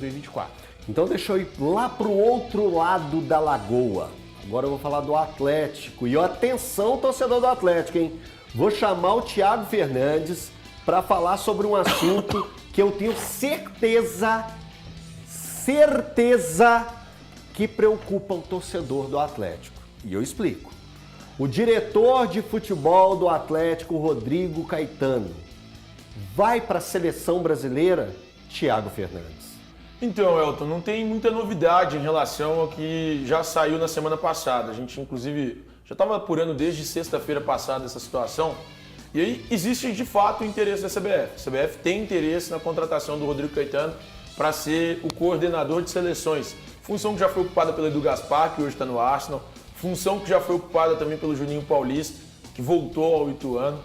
2024. Então deixa eu ir lá para o outro lado da lagoa. Agora eu vou falar do Atlético. E atenção, torcedor do Atlético, hein? Vou chamar o Thiago Fernandes para falar sobre um assunto que eu tenho certeza que preocupa o torcedor do Atlético. E eu explico. O diretor de futebol do Atlético, Rodrigo Caetano, vai para a seleção brasileira, Thiago Fernandes. Então, Elton, não tem muita novidade em relação ao que já saiu na semana passada. A gente, inclusive, já estava apurando desde sexta-feira passada essa situação. E aí existe, de fato, o interesse da CBF. A CBF tem interesse na contratação do Rodrigo Caetano para ser o coordenador de seleções. Função que já foi ocupada pelo Edu Gaspar, que hoje está no Arsenal. Função que já foi ocupada também pelo Juninho Paulista, que voltou ao Ituano.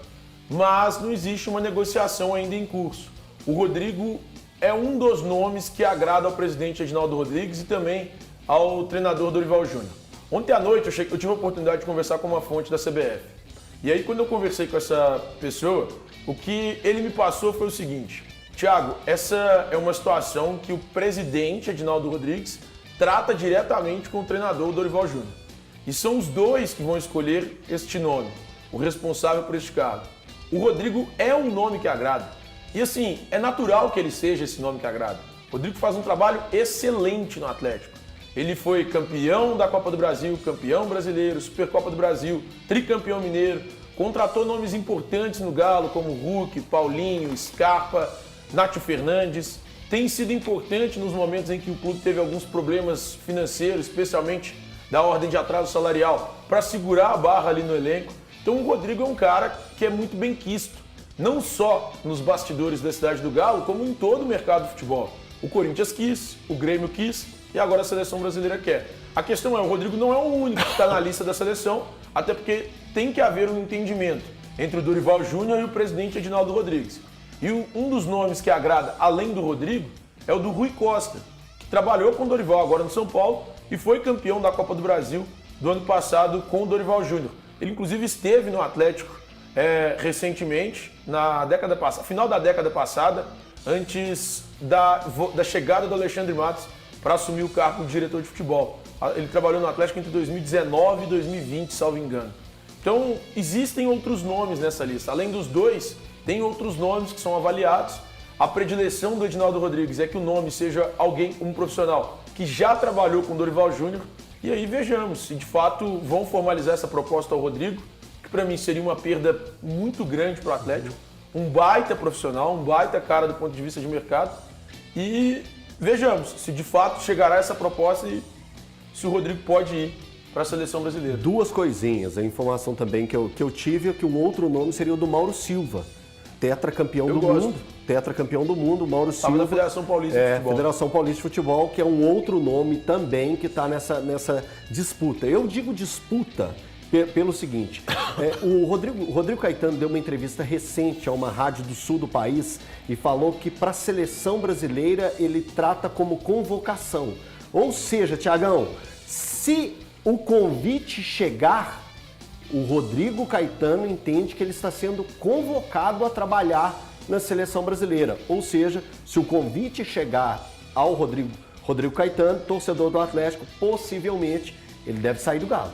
Mas não existe uma negociação ainda em curso. O Rodrigo é um dos nomes que agrada ao presidente Edinaldo Rodrigues e também ao treinador Dorival Júnior. Ontem à noite eu tive a oportunidade de conversar com uma fonte da CBF. E aí quando eu conversei com essa pessoa, o que ele me passou foi o seguinte: Thiago, essa é uma situação que o presidente Edinaldo Rodrigues trata diretamente com o treinador Dorival Júnior. E são os dois que vão escolher este nome, o responsável por este cargo. O Rodrigo é um nome que agrada. E assim, é natural que ele seja esse nome que agrada. O Rodrigo faz um trabalho excelente no Atlético. Ele foi campeão da Copa do Brasil, campeão brasileiro, Supercopa do Brasil, tricampeão mineiro, contratou nomes importantes no Galo, como Hulk, Paulinho, Scarpa, Nátio Fernandes. Tem sido importante nos momentos em que o clube teve alguns problemas financeiros, especialmente da ordem de atraso salarial, para segurar a barra ali no elenco. Então o Rodrigo é um cara que é muito bem quisto, não só nos bastidores da cidade do Galo, como em todo o mercado de futebol. O Corinthians quis, o Grêmio quis e agora a seleção brasileira quer. A questão é, o Rodrigo não é o único que está na lista da seleção, até porque tem que haver um entendimento entre o Dorival Júnior e o presidente Edinaldo Rodrigues. E um dos nomes que agrada, além do Rodrigo, é o do Rui Costa, que trabalhou com o Dorival agora no São Paulo e foi campeão da Copa do Brasil do ano passado com o Dorival Júnior. Ele inclusive esteve no Atlético recentemente, final da década passada, antes da chegada do Alexandre Matos para assumir o cargo de diretor de futebol. Ele trabalhou no Atlético entre 2019 e 2020, salvo engano. Então, existem outros nomes nessa lista. Além dos dois, tem outros nomes que são avaliados. A predileção do Edinaldo Rodrigues é que o nome seja alguém, um profissional, que já trabalhou com o Dorival Júnior. E aí vejamos se de fato vão formalizar essa proposta ao Rodrigo, que para mim seria uma perda muito grande para o Atlético. Um baita profissional, um baita cara do ponto de vista de mercado. E vejamos se de fato chegará essa proposta e se o Rodrigo pode ir para a seleção brasileira. Duas coisinhas. A informação também que eu tive é que um outro nome seria o do Mauro Silva, tetracampeão do mundo. Tetracampeão do mundo, Mauro Silva. Estava na Federação Paulista de Futebol. Federação Paulista de Futebol, que é um outro nome também que está nessa disputa. Eu digo disputa pelo seguinte, o Rodrigo Caetano deu uma entrevista recente a uma rádio do sul do país e falou que para a seleção brasileira ele trata como convocação. Ou seja, Thiagão, se o convite chegar, o Rodrigo Caetano entende que ele está sendo convocado a trabalhar na seleção brasileira. Ou seja, se o convite chegar ao Rodrigo Caetano, torcedor do Atlético, possivelmente ele deve sair do Galo.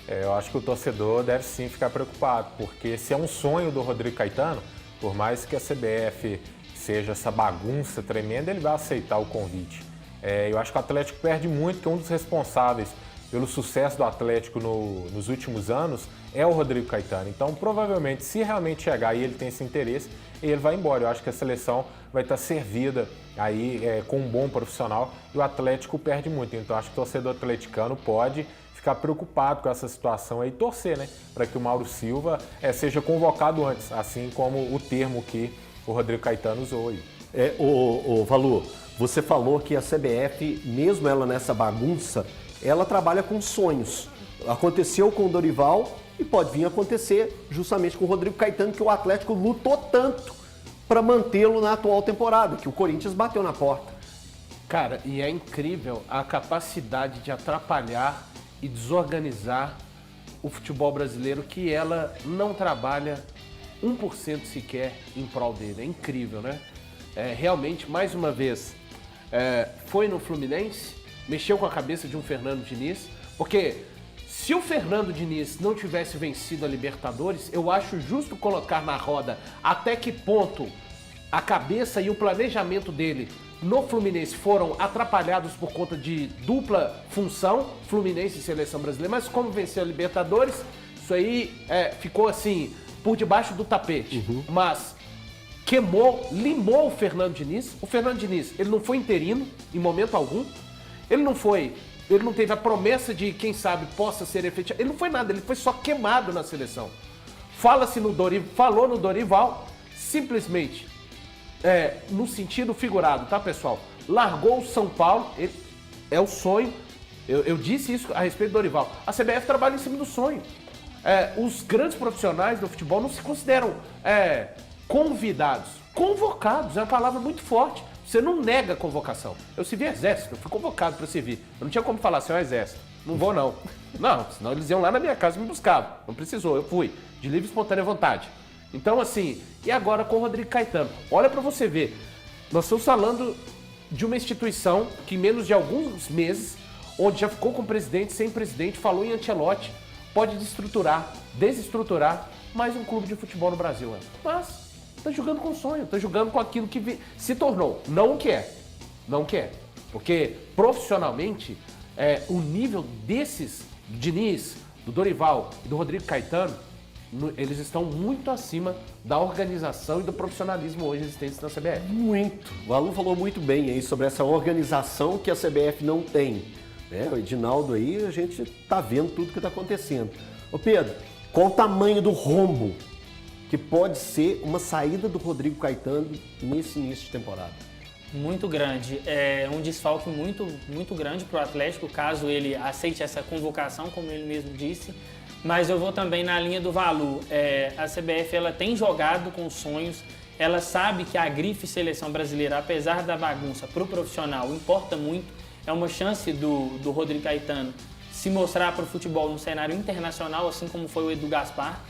Eu acho que o torcedor deve sim ficar preocupado, porque se é um sonho do Rodrigo Caetano, por mais que a CBF seja essa bagunça tremenda, ele vai aceitar o convite. Eu acho que o Atlético perde muito, que um dos responsáveis pelo sucesso do Atlético nos últimos anos é o Rodrigo Caetano. Então, provavelmente, se realmente chegar e ele tem esse interesse, ele vai embora. Eu acho que a seleção vai estar servida aí com um bom profissional e o Atlético perde muito. Então, acho que o torcedor atleticano pode ficar preocupado com essa situação aí e torcer, né, para que o Mauro Silva seja convocado antes, assim como o termo que o Rodrigo Caetano usou aí. Valu, você falou que a CBF, mesmo ela nessa bagunça, ela trabalha com sonhos. Aconteceu com o Dorival e pode vir a acontecer justamente com o Rodrigo Caetano, que o Atlético lutou tanto para mantê-lo na atual temporada, que o Corinthians bateu na porta. Cara, e é incrível a capacidade de atrapalhar e desorganizar o futebol brasileiro, que ela não trabalha 1% sequer em prol dele. É incrível, né? Realmente, mais uma vez, foi no Fluminense, mexeu com a cabeça de um Fernando Diniz, porque se o Fernando Diniz não tivesse vencido a Libertadores, eu acho justo colocar na roda até que ponto a cabeça e o planejamento dele no Fluminense foram atrapalhados por conta de dupla função, Fluminense e Seleção Brasileira, mas como venceu a Libertadores, isso aí ficou assim, por debaixo do tapete. Mas limou o Fernando Diniz. O Fernando Diniz, ele não foi interino em momento algum, ele não teve a promessa de, quem sabe, possa ser efetivo, ele não foi nada, ele foi só queimado na seleção. Falou no Dorival, simplesmente, no sentido figurado, tá, pessoal? Largou o São Paulo, é o sonho. Eu disse isso a respeito do Dorival. A CBF trabalha em cima do sonho. Os grandes profissionais do futebol não se consideram convidados. Convocados é uma palavra muito forte. Você não nega a convocação. Eu servi exército, eu fui convocado para servir. Eu não tinha como falar assim, exército, não vou não. Não, senão eles iam lá na minha casa e me buscavam. Não precisou, eu fui, de livre e espontânea vontade. Então, assim, e agora com o Rodrigo Caetano? Olha para você ver, nós estamos falando de uma instituição que em menos de alguns meses, onde já ficou com presidente, sem presidente, falou em Ancelotti, pode desestruturar mais um clube de futebol no Brasil. Mas tá jogando com sonho, tá jogando com aquilo que se tornou. Não quer. Porque profissionalmente, o nível desses, do Diniz, do Dorival e do Rodrigo Caetano, eles estão muito acima da organização e do profissionalismo hoje existentes na CBF. Muito. O Alu falou muito bem aí sobre essa organização que a CBF não tem. O Edinaldo aí, a gente tá vendo tudo que tá acontecendo. Ô Pedro, qual o tamanho do rombo que pode ser uma saída do Rodrigo Caetano nesse início de temporada? Muito grande. É um desfalque muito grande para o Atlético, caso ele aceite essa convocação, como ele mesmo disse. Mas eu vou também na linha do Valu. A CBF ela tem jogado com sonhos, ela sabe que a grife seleção brasileira, apesar da bagunça para o profissional, importa muito. É uma chance do Rodrigo Caetano se mostrar para o futebol no cenário internacional, assim como foi o Edu Gaspar.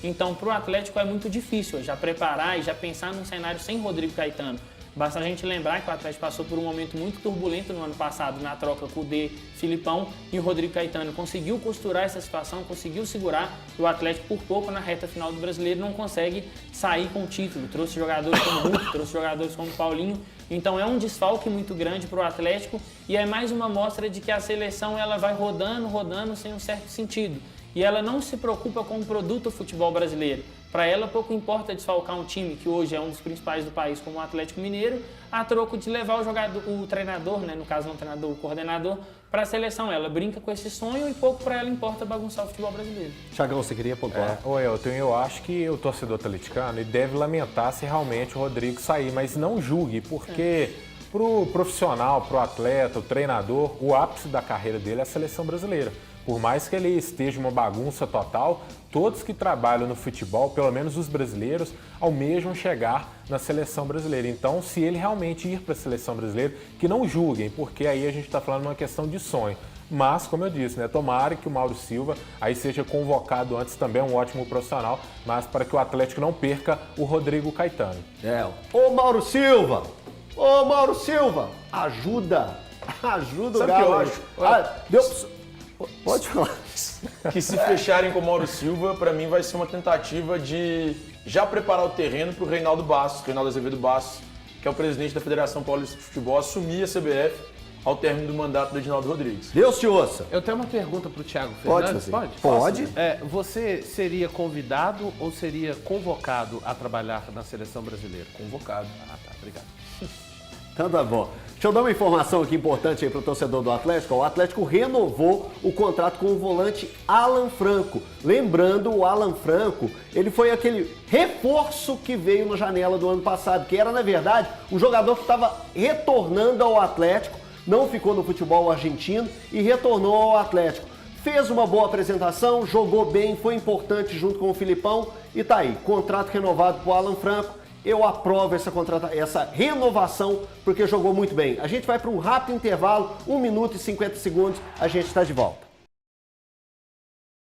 Então, para o Atlético é muito difícil já preparar e já pensar num cenário sem Rodrigo Caetano. Basta a gente lembrar que o Atlético passou por um momento muito turbulento no ano passado na troca com o Filipão, e o Rodrigo Caetano conseguiu costurar essa situação, conseguiu segurar, e o Atlético por pouco na reta final do Brasileiro não consegue sair com o título. Trouxe jogadores como Hulk, trouxe jogadores como Paulinho, então é um desfalque muito grande para o Atlético e é mais uma mostra de que a seleção ela vai rodando sem um certo sentido. E ela não se preocupa com o produto futebol brasileiro. Para ela, pouco importa desfalcar um time que hoje é um dos principais do país, como o Atlético Mineiro, a troco de levar o treinador, né, no caso não o treinador, o coordenador, para a seleção. Ela brinca com esse sonho e pouco para ela importa bagunçar o futebol brasileiro. Thiagão, você queria pontuar? Eu acho que o torcedor atleticano ele deve lamentar se realmente o Rodrigo sair, mas não julgue, porque pro profissional, pro atleta, o treinador, o ápice da carreira dele é a seleção brasileira. Por mais que ele esteja uma bagunça total, todos que trabalham no futebol, pelo menos os brasileiros, almejam chegar na seleção brasileira. Então, se ele realmente ir para a seleção brasileira, que não julguem, porque aí a gente está falando de uma questão de sonho. Mas, como eu disse, tomara que o Mauro Silva aí seja convocado antes, também é um ótimo profissional, mas para que o Atlético não perca o Rodrigo Caetano. Ô Mauro Silva, ajuda o Galo. Pode falar. Que se fecharem com o Mauro Silva, para mim vai ser uma tentativa de já preparar o terreno para o Reinaldo Azevedo Bastos, que é o presidente da Federação Paulista de Futebol, assumir a CBF ao término do mandato do Edinaldo Rodrigues. Deus te ouça. Eu tenho uma pergunta para o Thiago Fernandes. Pode. Você seria convidado ou seria convocado a trabalhar na seleção brasileira? Convocado. Ah, tá. Obrigado. Então tá bom. Deixa eu dar uma informação aqui importante aí para o torcedor do Atlético. O Atlético renovou o contrato com o volante Alan Franco. Lembrando, o Alan Franco, ele foi aquele reforço que veio na janela do ano passado, que era, na verdade, um jogador que estava retornando ao Atlético, não ficou no futebol argentino e retornou ao Atlético. Fez uma boa apresentação, jogou bem, foi importante junto com o Filipão e tá aí, contrato renovado para o Alan Franco. Eu aprovo essa renovação porque jogou muito bem. A gente vai para um rápido intervalo, 1 minuto e 50 segundos, a gente está de volta.